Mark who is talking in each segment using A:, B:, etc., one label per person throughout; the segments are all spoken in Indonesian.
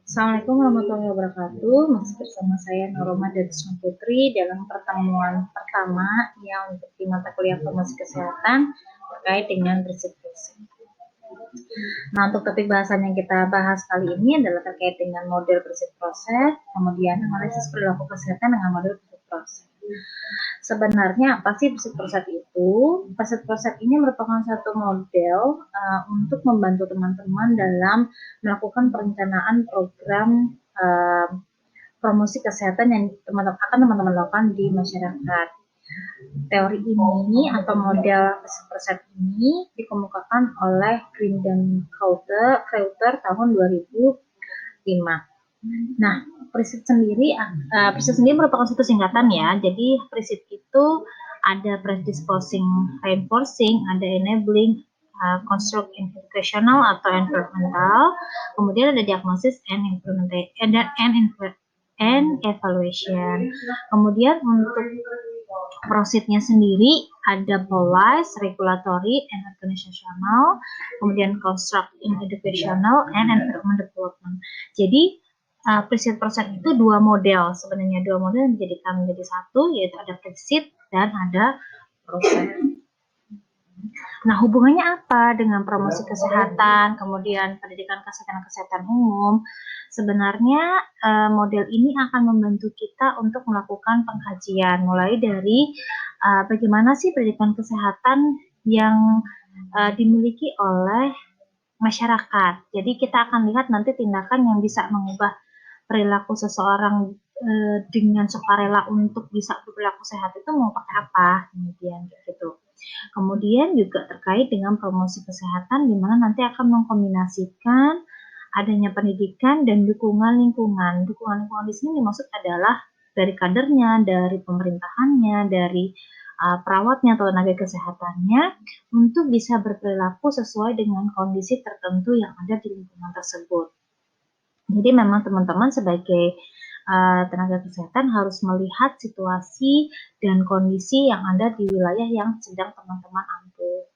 A: Assalamualaikum warahmatullahi wabarakatuh. Masih bersama saya Nuroma dan Putri dalam pertemuan pertama yang untuk di mata kuliah Farmasi Kesehatan terkait dengan prinsip-prinsip. Nah, untuk topik bahasan yang kita bahas kali ini adalah terkait dengan model prinsip proses, kemudian analisis perilaku kesehatan dengan model prinsip proses. Sebenarnya apa sih prinsip proses itu? Prinsip proses ini merupakan satu model untuk membantu teman-teman dalam melakukan perencanaan program promosi kesehatan yang teman-teman lakukan di masyarakat. Teori ini atau model prinsip ini dikemukakan oleh Green dan Kreuter tahun 2005. Nah, prinsip sendiri merupakan satu singkatan ya. Jadi prinsip itu ada predisposing, reinforcing, ada enabling, construct educational atau environmental, kemudian ada diagnosis and evaluation. Kemudian untuk prosesnya sendiri ada policy, regulatory, and organizational, kemudian construct, educational, and environment development. Jadi prinsip proses itu dua model, sebenarnya dua model dijadikan menjadi satu, yaitu ada prinsip dan ada proses. Nah, hubungannya apa dengan promosi kesehatan, kemudian pendidikan kesehatan umum? Sebenarnya model ini akan membantu kita untuk melakukan pengkajian, mulai dari bagaimana sih pendidikan kesehatan yang dimiliki oleh masyarakat. Jadi kita akan lihat nanti tindakan yang bisa mengubah perilaku seseorang dengan sukarela untuk bisa berperilaku sehat itu mau pakai apa, kemudian gitu. Kemudian juga terkait dengan promosi kesehatan, di mana nanti akan mengkombinasikan adanya pendidikan dan dukungan lingkungan. Dukungan lingkungan di sini dimaksud adalah dari kadernya, dari pemerintahannya, dari perawatnya atau tenaga kesehatannya untuk bisa berperilaku sesuai dengan kondisi tertentu yang ada di lingkungan tersebut. Jadi memang teman-teman sebagai tenaga kesehatan harus melihat situasi dan kondisi yang ada di wilayah yang sedang teman-teman ampuh.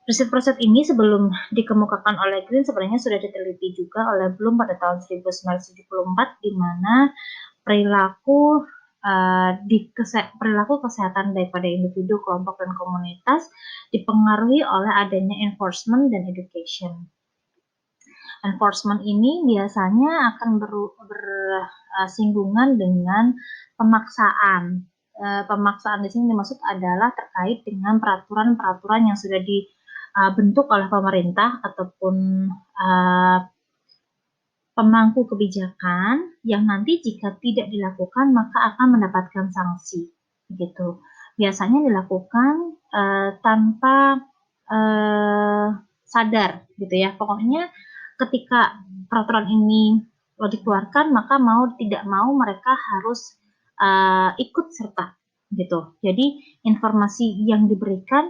A: Prinsip-prinsip ini sebelum dikemukakan oleh Green sebenarnya sudah diteliti juga oleh Bloom pada tahun 1974, di mana perilaku kesehatan baik pada individu, kelompok, dan komunitas dipengaruhi oleh adanya enforcement dan education. Enforcement ini biasanya akan bersinggungan dengan pemaksaan. Pemaksaan di sini dimaksud adalah terkait dengan peraturan-peraturan yang sudah dibentuk oleh pemerintah ataupun pemangku kebijakan yang nanti jika tidak dilakukan maka akan mendapatkan sanksi. Gitu. Biasanya dilakukan tanpa sadar, gitu ya. Pokoknya ketika peraturan ini dikeluarkan, maka mau tidak mau mereka harus ikut serta, gitu. Jadi informasi yang diberikan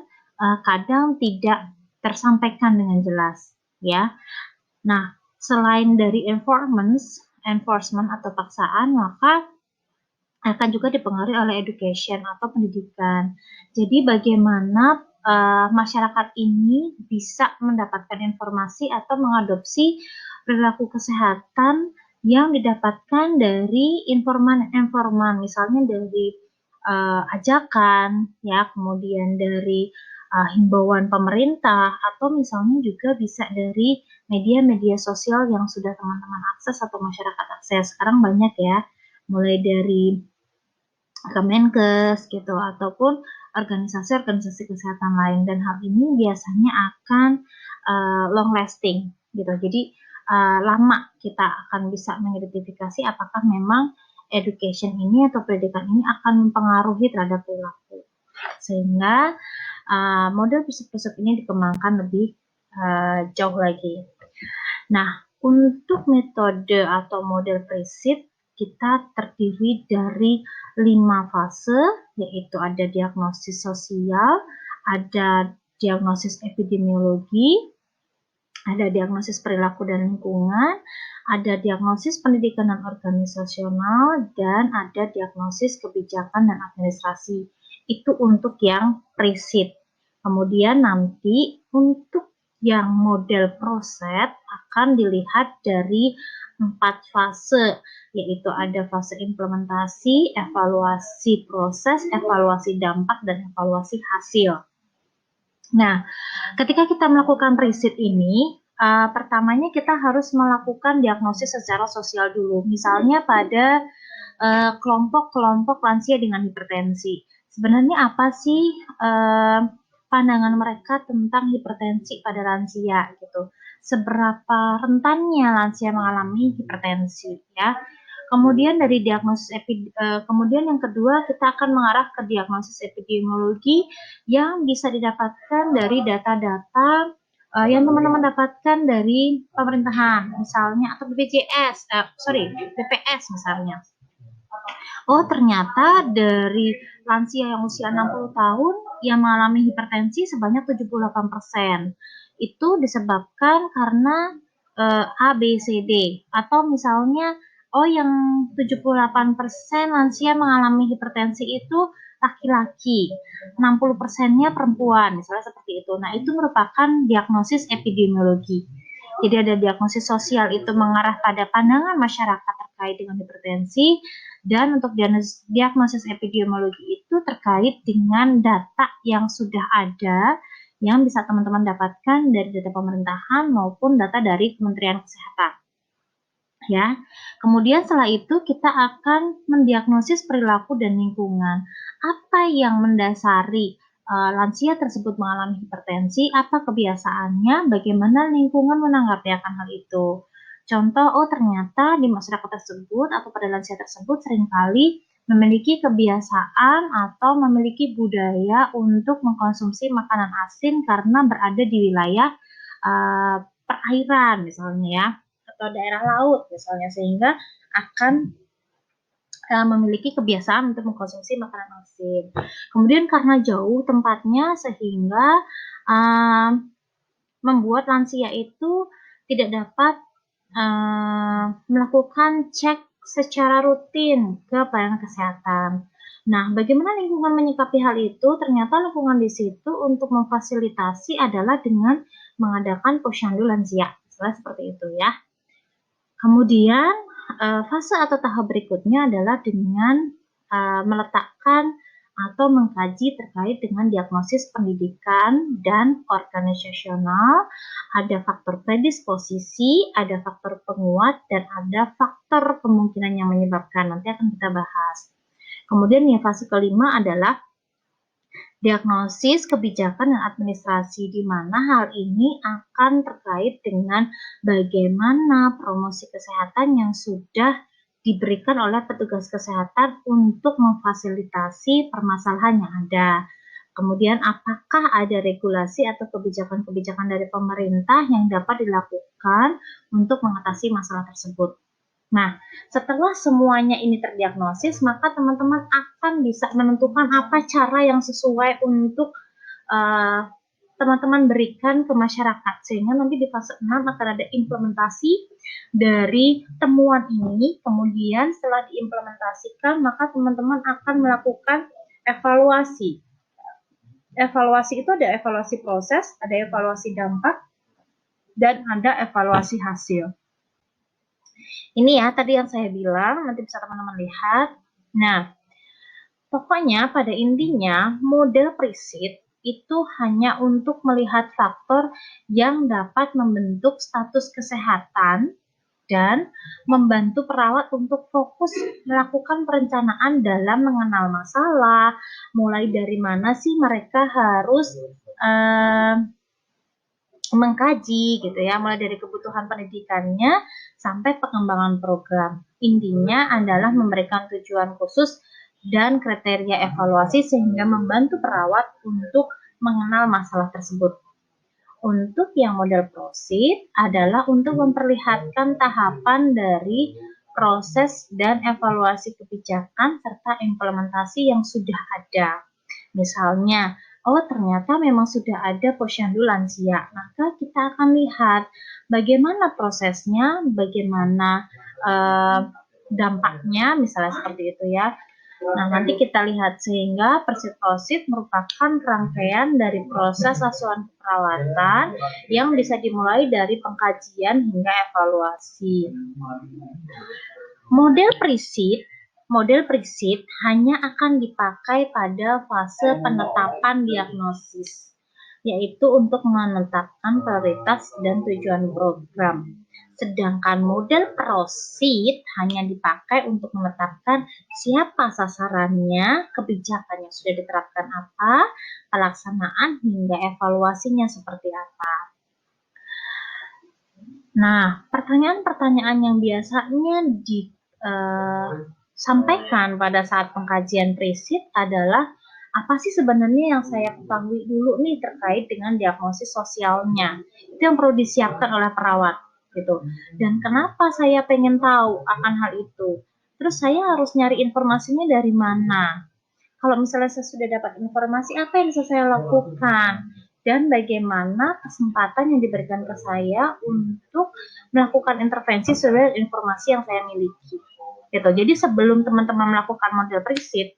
A: kadang tidak tersampaikan dengan jelas, ya. Nah, selain dari enforcement atau paksaan, maka akan juga dipengaruhi oleh education atau pendidikan. Jadi bagaimana masyarakat ini bisa mendapatkan informasi atau mengadopsi perilaku kesehatan yang didapatkan dari informan-informan, misalnya dari ajakan, ya, kemudian dari himbauan pemerintah, atau misalnya juga bisa dari media-media sosial yang sudah teman-teman akses atau masyarakat akses. Sekarang banyak ya, mulai dari Kemenkes gitu ataupun organisasi-organisasi kesehatan lain, dan hal ini biasanya akan long lasting gitu. Jadi lama kita akan bisa mengidentifikasi apakah memang education ini atau pendidikan ini akan mempengaruhi terhadap perilaku, sehingga model prinsip-prinsip ini dikembangkan lebih jauh lagi. Nah, untuk metode atau model prinsip kita terdiri dari 5 fase, yaitu ada diagnosis sosial, ada diagnosis epidemiologi, ada diagnosis perilaku dan lingkungan, ada diagnosis pendidikan dan organisasional, dan ada diagnosis kebijakan dan administrasi. Itu untuk yang prinsip. Kemudian nanti untuk yang model proses akan dilihat dari 4 fase, yaitu ada fase implementasi, evaluasi proses, evaluasi dampak, dan evaluasi hasil. Nah, ketika kita melakukan riset ini, pertamanya kita harus melakukan diagnosis secara sosial dulu. Misalnya pada kelompok-kelompok lansia dengan hipertensi. Sebenarnya apa sih pandangan mereka tentang hipertensi pada lansia gitu? Seberapa rentannya lansia mengalami hipertensi ya? Kemudian dari diagnosis kemudian yang kedua kita akan mengarah ke diagnosis epidemiologi yang bisa didapatkan dari data-data yang teman-teman dapatkan dari pemerintahan, misalnya atau BPJS misalnya. Oh, ternyata dari lansia yang usia 60 tahun yang mengalami hipertensi sebanyak 78%. Itu disebabkan karena A, B, C, D. Atau misalnya, oh yang 78% lansia mengalami hipertensi itu laki-laki, 60%-nya perempuan, misalnya seperti itu. Nah, itu merupakan diagnosis epidemiologi. Jadi ada diagnosis sosial itu mengarah pada pandangan masyarakat terkait dengan hipertensi, dan untuk diagnosis epidemiologi itu terkait dengan data yang sudah ada yang bisa teman-teman dapatkan dari data pemerintahan maupun data dari Kementerian Kesehatan. Ya, kemudian setelah itu kita akan mendiagnosis perilaku dan lingkungan. Apa yang mendasari lansia tersebut mengalami hipertensi? Apa kebiasaannya? Bagaimana lingkungan menanggapi akan hal itu? Contoh, oh ternyata di masyarakat tersebut atau pada lansia tersebut seringkali memiliki kebiasaan atau memiliki budaya untuk mengkonsumsi makanan asin karena berada di wilayah perairan misalnya ya, atau daerah laut misalnya, sehingga akan memiliki kebiasaan untuk mengkonsumsi makanan asin. Kemudian karena jauh tempatnya sehingga membuat lansia itu tidak dapat melakukan cek secara rutin ke pelayanan kesehatan. Nah, bagaimana lingkungan menyikapi hal itu? Ternyata lingkungan di situ untuk memfasilitasi adalah dengan mengadakan posyandu lansia, seperti itu ya. Kemudian fase atau tahap berikutnya adalah dengan meletakkan atau mengkaji terkait dengan diagnosis pendidikan dan organisasional, ada faktor predisposisi, ada faktor penguat, dan ada faktor kemungkinan yang menyebabkan. Nanti akan kita bahas. Kemudian yang fase kelima adalah diagnosis, kebijakan, dan administrasi, di mana hal ini akan terkait dengan bagaimana promosi kesehatan yang sudah diberikan oleh petugas kesehatan untuk memfasilitasi permasalahan yang ada. Kemudian apakah ada regulasi atau kebijakan-kebijakan dari pemerintah yang dapat dilakukan untuk mengatasi masalah tersebut. Nah, setelah semuanya ini terdiagnosis, maka teman-teman akan bisa menentukan apa cara yang sesuai untuk teman-teman berikan ke masyarakat, sehingga nanti di fase 6 akan ada implementasi dari temuan ini. Kemudian setelah diimplementasikan, maka teman-teman akan melakukan evaluasi. Evaluasi itu ada evaluasi proses, ada evaluasi dampak, dan ada evaluasi hasil. Ini ya tadi yang saya bilang, nanti bisa teman-teman lihat. Nah, pokoknya pada intinya model presit itu hanya untuk melihat faktor yang dapat membentuk status kesehatan dan membantu perawat untuk fokus melakukan perencanaan dalam mengenal masalah, mulai dari mana sih mereka harus mengkaji gitu ya, mulai dari kebutuhan pendidikannya sampai pengembangan program. Intinya adalah memberikan tujuan khusus dan kriteria evaluasi sehingga membantu perawat untuk mengenal masalah tersebut. Untuk yang model prosit adalah untuk memperlihatkan tahapan dari proses dan evaluasi kebijakan serta implementasi yang sudah ada. Misalnya, oh ternyata memang sudah ada posyandu lansia, maka kita akan lihat bagaimana prosesnya, bagaimana dampaknya, misalnya seperti itu ya. Nah, nanti kita lihat sehingga persit-prosit merupakan rangkaian dari proses asuhan perawatan yang bisa dimulai dari pengkajian hingga evaluasi. Model presit hanya akan dipakai pada fase penetapan diagnosis, yaitu untuk menetapkan prioritas dan tujuan program. Sedangkan model prosit hanya dipakai untuk menetapkan siapa sasarannya, kebijakan yang sudah diterapkan apa, pelaksanaan hingga evaluasinya seperti apa. Nah, pertanyaan-pertanyaan yang biasanya disampaikan pada saat pengkajian presit adalah apa sih sebenarnya yang saya ketahui dulu nih terkait dengan diagnosis sosialnya. Itu yang perlu disiapkan oleh perawat gitu. Dan kenapa saya pengen tahu akan hal itu? Terus saya harus nyari informasinya dari mana? Kalau misalnya saya sudah dapat informasi, apa yang bisa saya lakukan? Dan bagaimana kesempatan yang diberikan ke saya untuk melakukan intervensi sesuai informasi yang saya miliki. Gitu. Jadi sebelum teman-teman melakukan model presit,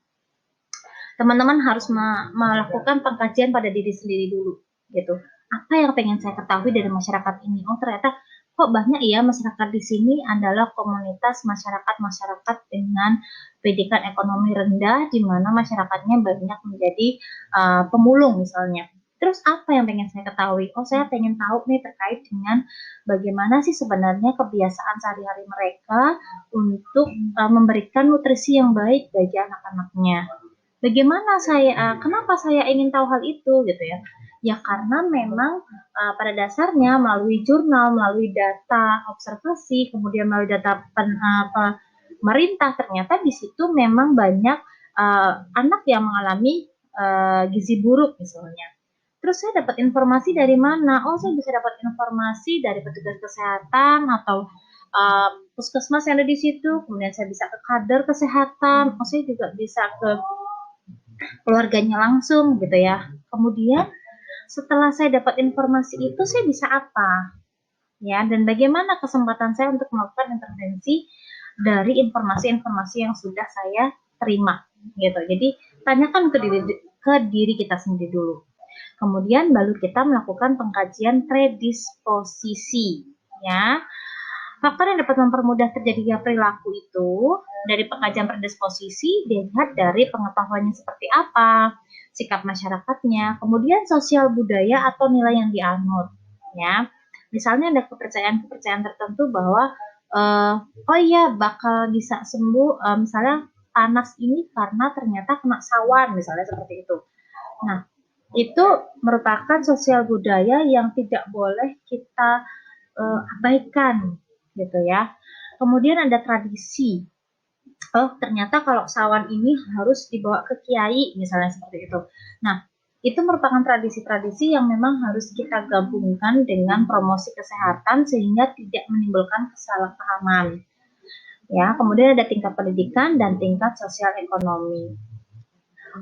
A: teman-teman harus melakukan pengkajian pada diri sendiri dulu. Gitu. Apa yang pengen saya ketahui dari masyarakat ini? Oh, ternyata kok banyak ya masyarakat di sini adalah komunitas masyarakat dengan pendidikan ekonomi rendah, di mana masyarakatnya banyak menjadi pemulung misalnya. Terus apa yang pengen saya ketahui? Oh, saya pengen tahu nih terkait dengan bagaimana sih sebenarnya kebiasaan sehari-hari mereka untuk memberikan nutrisi yang baik bagi anak-anaknya. Bagaimana kenapa saya ingin tahu hal itu gitu ya? Ya karena memang pada dasarnya melalui jurnal, melalui data observasi, kemudian melalui data pemerintah, ternyata di situ memang banyak anak yang mengalami gizi buruk misalnya. Terus saya dapat informasi dari mana? Oh, saya bisa dapat informasi dari petugas kesehatan atau puskesmas yang ada di situ. Kemudian saya bisa ke kader kesehatan. Oh, saya juga bisa ke keluarganya langsung gitu ya. Kemudian setelah saya dapat informasi itu saya bisa apa? Ya, dan bagaimana kesempatan saya untuk melakukan intervensi dari informasi-informasi yang sudah saya terima gitu. Jadi tanyakan ke diri kita sendiri dulu. Kemudian baru kita melakukan pengkajian predisposisi ya. Faktor yang dapat mempermudah terjadinya perilaku itu dari pengkajian predisposisi dilihat dari pengetahuannya seperti apa, sikap masyarakatnya, kemudian sosial budaya atau nilai yang dianut. Ya, misalnya ada kepercayaan-kepercayaan tertentu bahwa oh iya bakal bisa sembuh misalnya panas ini karena ternyata kena sawan misalnya seperti itu. Nah, itu merupakan sosial budaya yang tidak boleh kita abaikan gitu ya. Kemudian ada tradisi. Oh, ternyata kalau sawan ini harus dibawa ke kiai misalnya seperti itu. Nah, itu merupakan tradisi-tradisi yang memang harus kita gabungkan dengan promosi kesehatan sehingga tidak menimbulkan kesalahpahaman. Ya, kemudian ada tingkat pendidikan dan tingkat sosial ekonomi.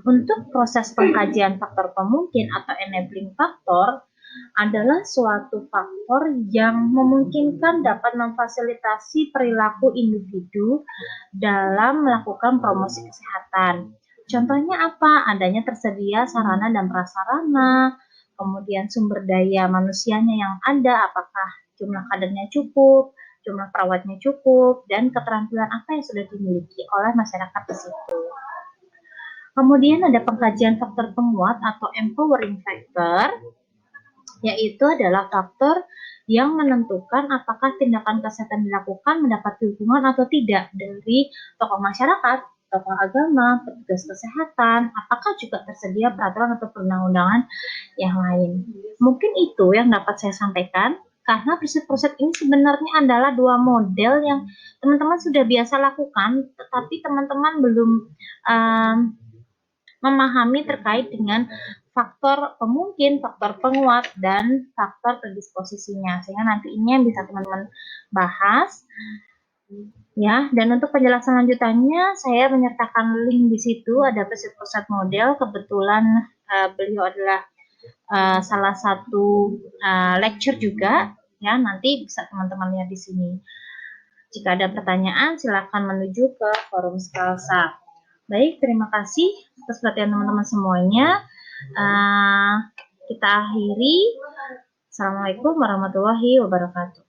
A: Untuk proses pengkajian faktor pemungkin atau enabling factor adalah suatu faktor yang memungkinkan dapat memfasilitasi perilaku individu dalam melakukan promosi kesehatan. Contohnya apa? Adanya tersedia sarana dan prasarana, kemudian sumber daya manusianya yang ada, apakah jumlah kadernya cukup, jumlah perawatnya cukup, dan keterampilan apa yang sudah dimiliki oleh masyarakat di situ. Kemudian ada pengkajian faktor penguat atau empowering factor, yaitu adalah faktor yang menentukan apakah tindakan kesehatan dilakukan mendapat dukungan atau tidak dari tokoh masyarakat, tokoh agama, petugas kesehatan, apakah juga tersedia peraturan atau perundang-undangan yang lain. Mungkin itu yang dapat saya sampaikan, karena preset-preset ini sebenarnya adalah dua model yang teman-teman sudah biasa lakukan, tetapi teman-teman belum memahami terkait dengan faktor pemungkin, faktor penguat, dan faktor predisposisinya. Sehingga nanti ini yang bisa teman-teman bahas. Ya, dan untuk penjelasan lanjutannya, saya menyertakan link di situ, ada preset-preset model. Kebetulan beliau adalah salah satu lecture juga. Ya, nanti bisa teman-teman lihat di sini. Jika ada pertanyaan, silakan menuju ke forum Skalsa. Baik, terima kasih atas perhatian teman-teman semuanya. Kita akhiri. Assalamualaikum warahmatullahi wabarakatuh.